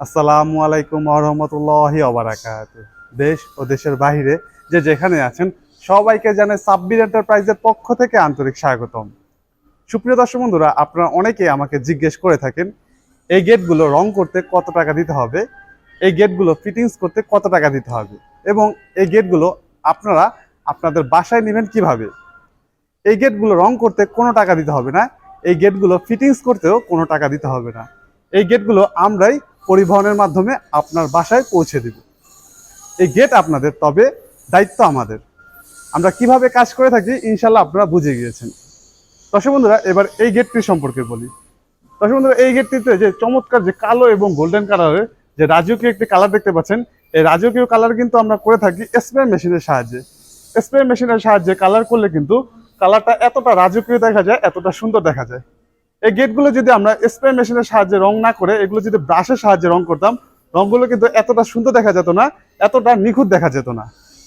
আসসালামু আলাইকুম ওয়া রাহমাতুল্লাহি ওয়া বারাকাতুহু। দেশ ও দেশের বাইরে যে যেখানে আছেন সবাইকে জানাই সাব্বির এন্টারপ্রাইজের পক্ষ থেকে আন্তরিক স্বাগতম। সুপ্রিয় দর্শক বন্ধুরা, আপনারা অনেকেই আমাকে জিজ্ঞেস করে থাকেন এই গেটগুলো রং করতে কত টাকা দিতে হবে, এই গেটগুলো ফিটিংস করতে কত টাকা দিতে হবে, এবং এই গেটগুলো আপনারা আপনাদের বাসায় নেবেন কিভাবে। এই গেটগুলো রং করতে কোনো টাকা দিতে হবে না, এই গেটগুলো ফিটিংস করতেও কোনো টাকা দিতে হবে না। এই গেটগুলো আমরাই পরিবহনের মাধ্যমে আপনার বাসায় পৌঁছে দেব। এই গেট আপনাদের, তবে দায়িত্ব আমাদের। আমরা কিভাবে কাজ করে থাকি ইনশাল্লাহ আপনারা বুঝে গিয়েছেন। দর্শক বন্ধুরা, এবার এই গেটটি সম্পর্কে বলি। দর্শক বন্ধুরা, এই গেটটিতে যে চমৎকার যে কালো এবং গোল্ডেন কালারের যে রাজকীয় একটি কালার দেখতে পাচ্ছেন, এই রাজকীয় কালার কিন্তু আমরা করে থাকি স্প্রে মেশিনের সাহায্যে। স্প্রে মেশিনের সাহায্যে কালার করলে কিন্তু কালারটা এতটা রাজকীয় দেখা যায়, এতটা সুন্দর দেখা যায়। এই গেটগুলো যদি আমরা স্প্রে মেশিনের সাহায্যে রং না করে এগুলো যদি ব্রাশের সাহায্যে রং করতাম, রংগুলো কিন্তু এতটা সুন্দর দেখা যেত না, এতটা নিখুঁত দেখা যেত না।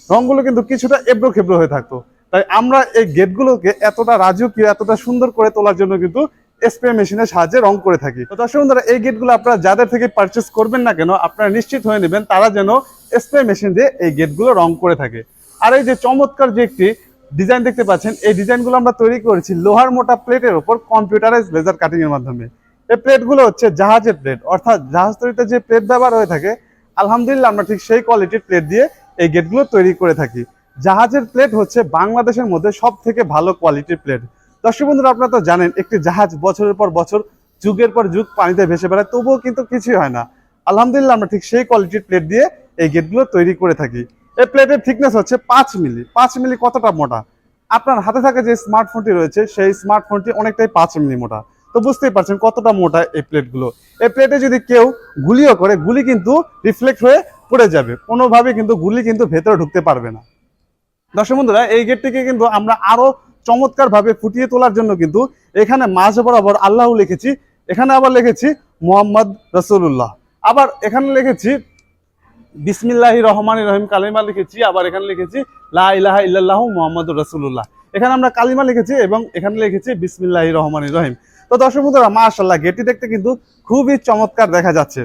রংগুলো কিন্তু কিছুটা এবড়ো খেবড়ো হয়ে থাকতো। তাই আমরা এই গেটগুলোকে এতটা রাজকীয়, এতটা সুন্দর করে তোলার জন্য কিন্তু স্প্রে মেশিনের সাহায্যে রং করে থাকি। তো দর্শক বন্ধুরা, এই গেটগুলো আপনারা যাদের থেকে পারচেস করবেন না কেন, আপনারা নিশ্চিত হয়ে নেবেন তারা যেন স্প্রে মেশিন দিয়ে এই গেটগুলো রং করে থাকে। আর এই যে চমৎকার যে একটি ডিজাইন দেখতে পাচ্ছেন, এই ডিজাইনগুলো আমরা তৈরি করেছি লোহার মোটা প্লেটের উপর কম্পিউটারাইজ লেজার কাটিং এর মাধ্যমে। এই প্লেটগুলো হচ্ছে জাহাজের প্লেট, অর্থাৎ জাহাজ তৈরিতে যে প্লেট ব্যবহার হয়ে থাকে, আলহামদুলিল্লাহ আমরা ঠিক সেই কোয়ালিটির প্লেট দিয়ে এই গেটগুলো তৈরি করে থাকি। জাহাজের প্লেট হচ্ছে বাংলাদেশের মধ্যে সব থেকে ভালো কোয়ালিটির প্লেট। দর্শক বন্ধুরা, আপনারা তো জানেন একটি জাহাজ বছরের পর বছর, যুগের পর যুগ পানিতে ভেসে বেড়ায়, তবুও কিন্তু কিছুই হয় না। আলহামদুলিল্লাহ আমরা ঠিক সেই কোয়ালিটির প্লেট দিয়ে এই গেটগুলো তৈরি করে থাকি। এই প্লেটের থিকনেস হচ্ছে 5 মিলি। 5 মিলি কতটা মোটা? আপনার হাতে থাকা যে স্মার্টফোনটি রয়েছে সেই স্মার্টফোনটি অনেকটাই 5 মিলি মোটা। তো বুঝতেই পারছেন কতটা মোটা এই প্লেটগুলো। এই প্লেটে যদি কেউ গুলিও করে, গুলি কিন্তু রিফ্লেক্ট হয়ে পড়ে যাবে, কোনোভাবে কিন্তু গুলি কিন্তু ভেতরে ঢুকতে পারবে না। দর্শক বন্ধুরা, এই গেটটিকে কিন্তু আমরা আরো চমৎকার ভাবে ফুটিয়ে তোলার জন্য কিন্তু এখানে মাঝ বরাবর আল্লাহ লিখেছি, এখানে আবার লিখেছি মোহাম্মদ রসুল্লাহ, আবার এখানে লিখেছি বিসমিল্লাহির রহমানির রহিম কালিমা লিখেছি, আবার এখানে লিখেছি লা ইলাহা ইল্লাল্লাহু মুহাম্মাদুর রাসূলুল্লাহ। এখানে আমরা কালিমা লিখেছি এবং এখানে লিখেছি বিসমিল্লাহির রহমানির রহিম। তো দর্শক বন্ধুরা, মাশাআল্লাহ গেটটি দেখতে কিন্তু খুবই চমৎকার দেখা যাচ্ছে।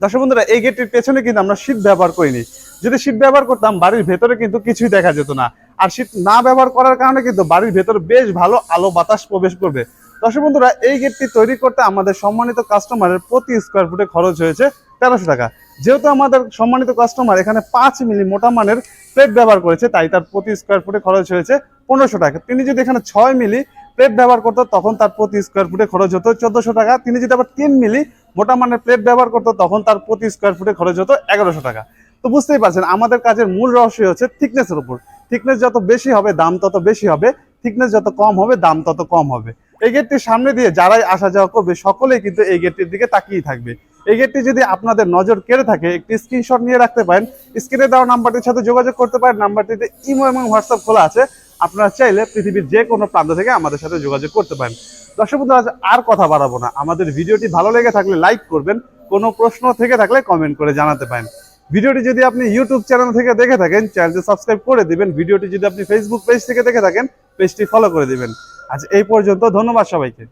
দর্শক বন্ধুরা, এই গেটটির পেছনে কিন্তু আমরা শীট ব্যবহার করিনি। যদি শীট ব্যবহার করতাম বাড়ির ভেতরে কিন্তু কিছুই দেখা যেত না। আর শীট না ব্যবহার করার কারণে কিন্তু বাড়ির ভেতরে বেশ ভালো আলো বাতাস প্রবেশ করবে। দর্শক বন্ধুরা, এই গেটটি তৈরি করতে আমাদের সম্মানিত কাস্টমারের প্রতি স্কোয়ার ফুটে খরচ হয়েছে 1300 টাকা। যেহেতু আমাদের সম্মানিত কাস্টমার এখানে 5 মিলি মোটা মানের প্লেট ব্যবহার করেছে, তাই তার প্রতি স্কোয়ার ফুটে খরচ হয়েছে 1500 টাকা। তিনি যদি এখানে 6 মিলি প্লেট ব্যবহার করতো তখন তার প্রতি স্কোয়ার ফুটে খরচ হতো 1400 টাকা। তিনি যদি আবার 3 মিলি মোটা মানের প্লেট ব্যবহার করতো তখন তার প্রতি স্কোয়ার ফুটে খরচ হতো 1100 টাকা। তো বুঝতেই পারছেন আমাদের কাজের মূল রহস্য হচ্ছে থিকনেসের উপর। থিকনেস যত বেশি হবে দাম তত বেশি হবে, থিকনেস যত কম হবে দাম তত কম হবে। এই গেটটির সামনে দিয়ে যারাই আসা যাওয়া করবে সকলেই কিন্তু এই গেটটির দিকে তাকিয়ে থাকবে। এই গেটটি যদি আপনাদের নজর কেড়ে থাকে, একটি স্ক্রিনশট নিয়ে রাখতে পারেন, স্ক্রিনে দেওয়া নাম্বারটির সাথে যোগাযোগ করতে পারেন। নাম্বারটিতে ইমো এবং হোয়াটসঅ্যাপ খোলা আছে, আপনারা চাইলে পৃথিবীর যে কোনো প্রান্ত থেকে আমাদের সাথে যোগাযোগ করতে পারেন। দর্শক বন্ধুরা, আর কথা বাড়াবো না, আমাদের ভিডিওটি ভালো লেগে থাকলে লাইক করবেন, কোনো প্রশ্ন থেকে থাকলে কমেন্ট করে জানাতে পারেন। ভিডিওটি যদি আপনি ইউটিউব চ্যানেল থেকে দেখে থাকেন চ্যানেলটি সাবস্ক্রাইব করে দিবেন। ভিডিওটি যদি আপনি ফেসবুক পেজ থেকে দেখে থাকেন পেজটি ফলো করে দিবেন। আজ এই পর্যন্ত, ধন্যবাদ সবাইকে,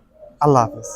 আল্লাহ হাফেজ।